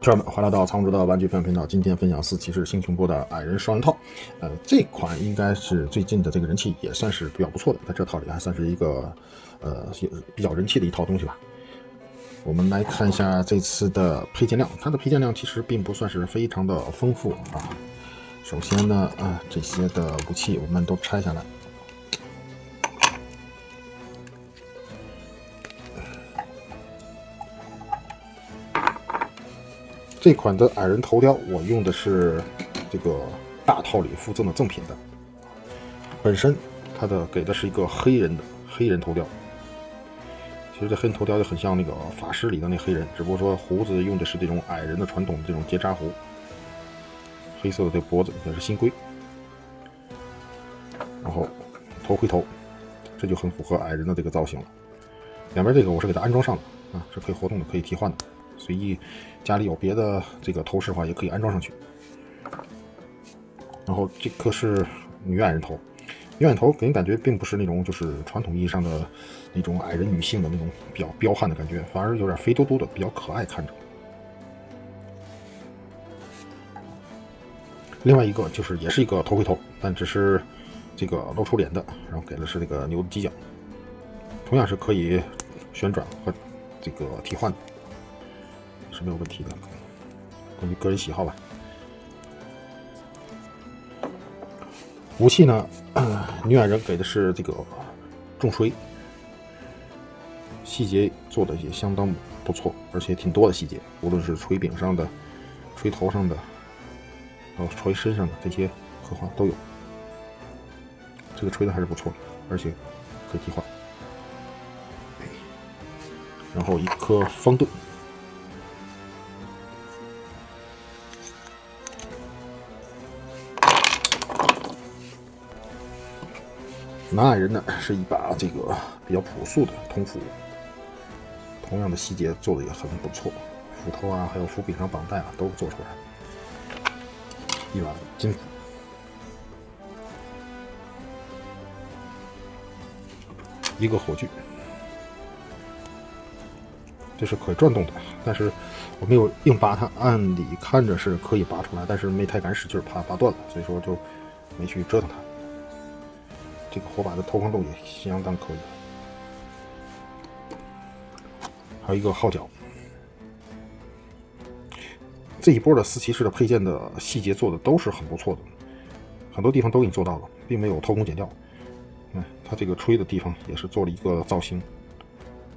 朋友们，欢迎来到苍梧竺的玩具分享频道。今天分享四骑士星熊波的矮人双人套。这款应该是最近的这个人气也算是比较不错的，在这套里还算是一个比较人气的一套东西吧。我们来看一下这次的配件量，它的配件量其实并不算是非常的丰富啊。首先呢，这些的武器我们都拆下来。这款的矮人头雕，我用的是这个大套里附赠的赠品的。本身它给的是一个黑人头雕。其实这黑人头雕就很像那个法师里的那黑人，只不过说胡子用的是这种矮人的传统的这种结扎胡，黑色的这脖子也是新规，然后头盔头，这就很符合矮人的这个造型了。两边这个我是给它安装上的啊，是可以活动的，可以替换的。随意家里有别的这个头饰的话，也可以安装上去。然后这颗是女矮人头，女矮人头给人感觉并不是那种就是传统意义上的那种矮人女性的那种比较彪悍的感觉，反而有点肥嘟嘟的，比较可爱看着。另外一个就是也是一个头盔头，但只是这个露出脸的，然后给的是这个牛的犄角，同样是可以旋转和这个替换的。是没有问题的，根据个人喜好吧。武器呢，女矮人给的是这个重锤，细节做的也相当不错，而且挺多的细节，无论是锤柄上的、锤头上的，还有锤身上的这些刻画都有。这个锤子还是不错的，而且可以替换。然后一颗方盾。男矮人呢是一把这个比较朴素的铜斧，同样的细节做的也很不错，斧头啊，还有斧柄上绑带啊都做出来。一把金斧，一个火炬，这是可以转动的，但是我没有硬拔它，按理看着是可以拔出来，但是没太敢使劲，怕拔断了，所以说就没去折腾它。这个火把的投光度也相当可以，还有一个号角。这一波的四骑士的配件的细节做的都是很不错的，很多地方都给你做到了，并没有偷工减料。它这个吹的地方也是做了一个造型，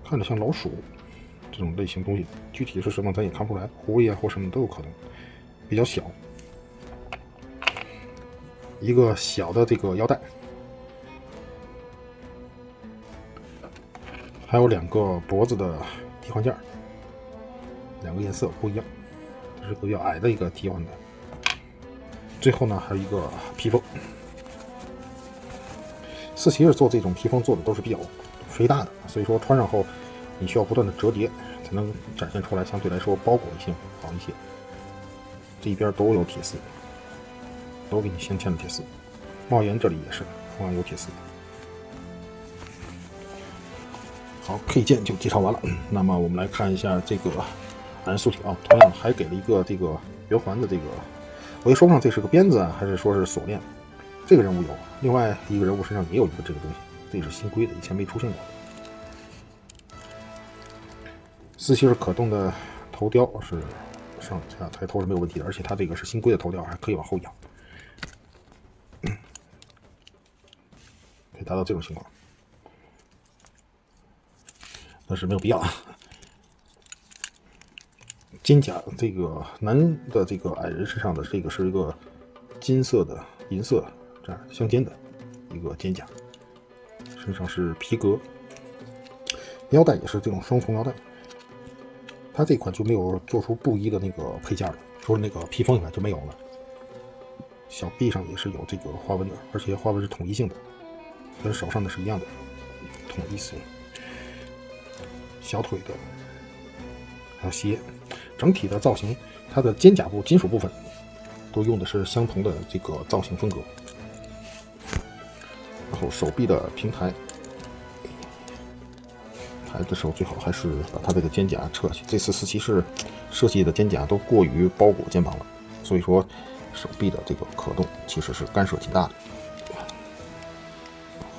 看着像老鼠这种类型东西，具体是什么咱也看不出来，狐狸啊或什么都有可能，比较小。一个小的这个腰带。还有两个脖子的替换件，两个颜色不一样，这是个比较矮的一个替换的。最后呢，还有一个披风。四骑士做这种披风做的都是比较肥大的，所以说穿上后你需要不断的折叠，才能展现出来相对来说包裹性好一些。这一边都有铁丝，都给你镶嵌的铁丝。帽檐这里也是，同样有铁丝。好，配件就介绍完了。那么我们来看一下这个矮人素体啊，同样还给了一个这个圆环的这个，我也说不上这是个鞭子啊，还是说是锁链。这个人物有，另外一个人物身上也有一个这个东西，这是新规的，以前没出现过。四骑士可动的头雕是上下抬头是没有问题的，而且它这个是新规的头雕，还可以往后仰，可以达到这种情况。但是没有必要。肩甲这个男的这个矮人身上的这个是一个金色的银色这样相间的一个肩甲，身上是皮革，腰带也是这种双重腰带。它这款就没有做出布衣的那个配件了，除了那个披风以外就没有了。小臂上也是有这个花纹的，而且花纹是统一性的，跟手上的是一样的，统一性。小腿的，还有鞋，整体的造型，它的肩胛部金属部分都用的是相同的这个造型风格。然后手臂的平台，抬的时候最好还是把它这个肩胛撤下去。这次四骑士设计的肩甲都过于包裹肩膀了，所以说手臂的这个可动其实是干涉挺大的。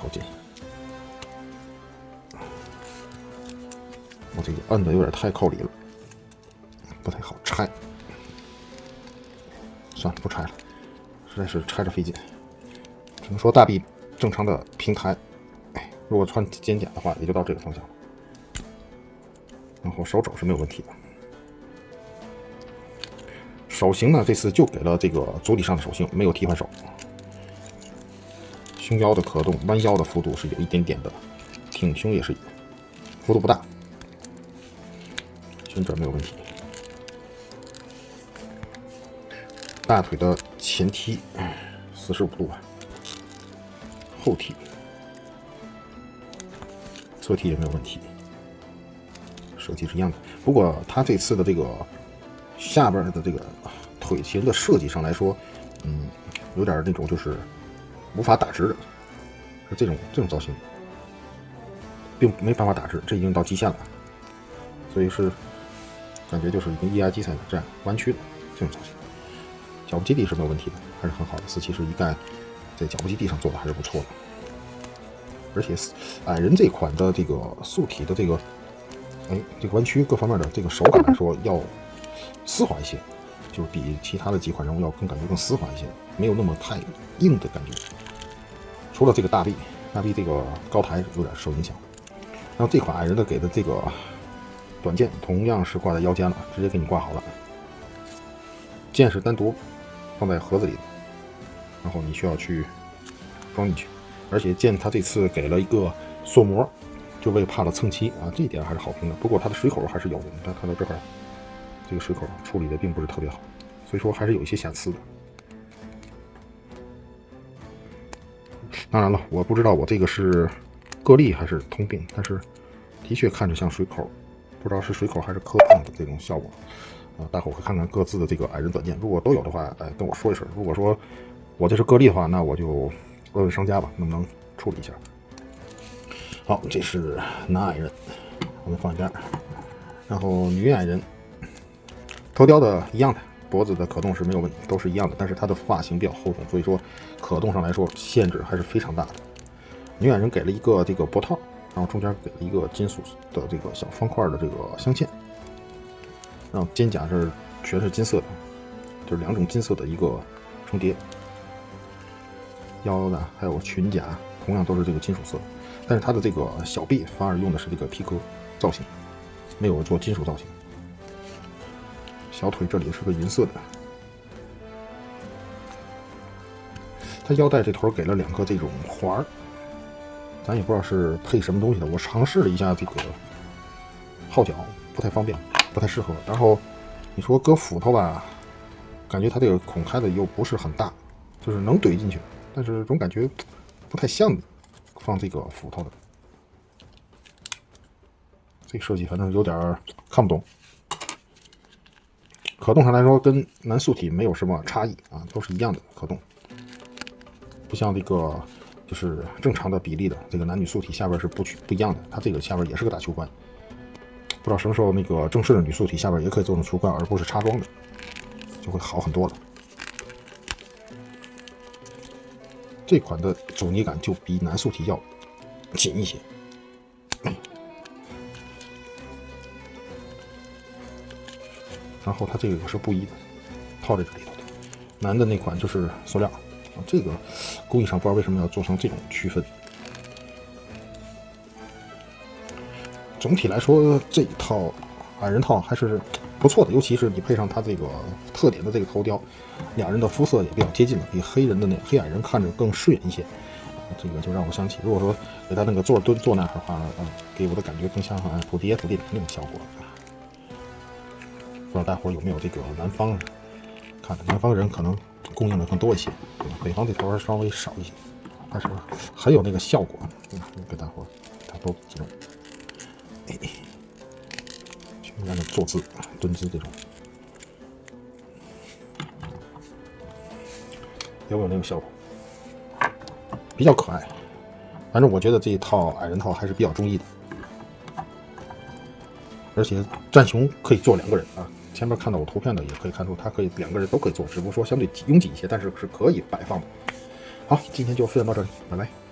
好紧，我这个摁的有点太靠里了，不太好拆。算了，不拆了，实在是拆着费劲。只能说大臂正常的平抬，如果穿肩甲的话，也就到这个方向了。然后手肘是没有问题的。手型呢，这次就给了这个足底上的手型，没有替换手。胸腰的可动，弯腰的幅度是有一点点的，挺胸也是幅度不大，旋转没有问题。大腿的前踢45度吧，后踢、侧踢也没有问题，设计是一样的。不过它这次的这个下边的这个腿型的设计上来说，有点那种就是无法打直的，是这种造型，并没办法打直，这已经到极限了，所以是感觉就是已经液压机才能这样弯曲的这种造型。脚部基地是没有问题的，还是很好的。四骑士一概在脚部基地上做的还是不错的，而且矮人这款的这个素体的这个弯曲各方面的这个手感来说要丝滑一些，就是比其他的几款人物要感觉更丝滑一些，没有那么太硬的感觉。除了这个大臂这个高抬有点受影响。然后这款矮人的给的这个短剑同样是挂在腰间了，直接给你挂好了，剑是单独放在盒子里的，然后你需要去装进去。而且剑它这次给了一个锁膜，就为怕了蹭漆啊，这一点还是好评的。不过它的水口还是有的，你看到这块这个水口处理的并不是特别好，所以说还是有一些瑕疵的。当然了，我不知道我这个是个例还是通病，但是的确看着像水口，不知道是水口还是磕碰的这种效果。大伙可以看看各自的这个矮人短剑，如果都有的话，跟我说一声。如果说我这是个例的话，那我就问问商家吧，能不能处理一下。好，这是男矮人，我们放一边。然后女矮人，头雕的一样的，脖子的可动是没有问题，都是一样的，但是它的发型比较厚重，所以说可动上来说限制还是非常大的。女矮人给了一个这个脖套，然后中间给了一个金属的这个小方块的这个镶嵌。然后肩甲是全是金色的，就是两种金色的一个重叠。腰的还有裙甲同样都是这个金属色，但是它的这个小臂反而用的是这个皮革造型，没有做金属造型。小腿这里是个银色的，它腰带这头给了两个这种环儿，咱也不知道是配什么东西的。我尝试了一下这个号角，不太方便，不太适合。然后你说搁斧头吧，感觉它这个孔开的又不是很大，就是能怼进去，但是总感觉不太像放这个斧头的。这个设计反正有点看不懂。可动上来说跟男素体没有什么差异啊，都是一样的可动，不像这个就是正常的比例的这个男女素体下边是不一样的，它这个下边也是个大球冠。不知道什么时候那个正式的女素体下边也可以做成球冠，而不是插装的，就会好很多了。这款的阻尼感就比男素体要紧一些。然后它这个也是布衣的，套在这里头的。男的那款就是塑料，这个工艺上不知道为什么要做成这种区分。总体来说，这一套矮人套还是不错的，尤其是你配上它这个特点的这个头雕，俩人的肤色也比较接近了，比黑人的那黑矮人看着更顺眼一些。这个就让我想起，如果说给他那个坐蹲坐那儿的话，给我的感觉更像土地的那种效果。不知道大伙有没有这个南方看的？南方人可能供应的更多一些，北方这头稍微少一些，但是很有那个效果。给大伙差不多这种，全家的坐姿、蹲姿这种，有没有那个效果？比较可爱。反正我觉得这一套矮人套还是比较中意的，而且战熊可以做2个人啊。前面看到我图片的也可以看出，它可以2个人都可以做，只不过说相对拥挤一些，但是是可以摆放的。好，今天就分享到这里，拜拜。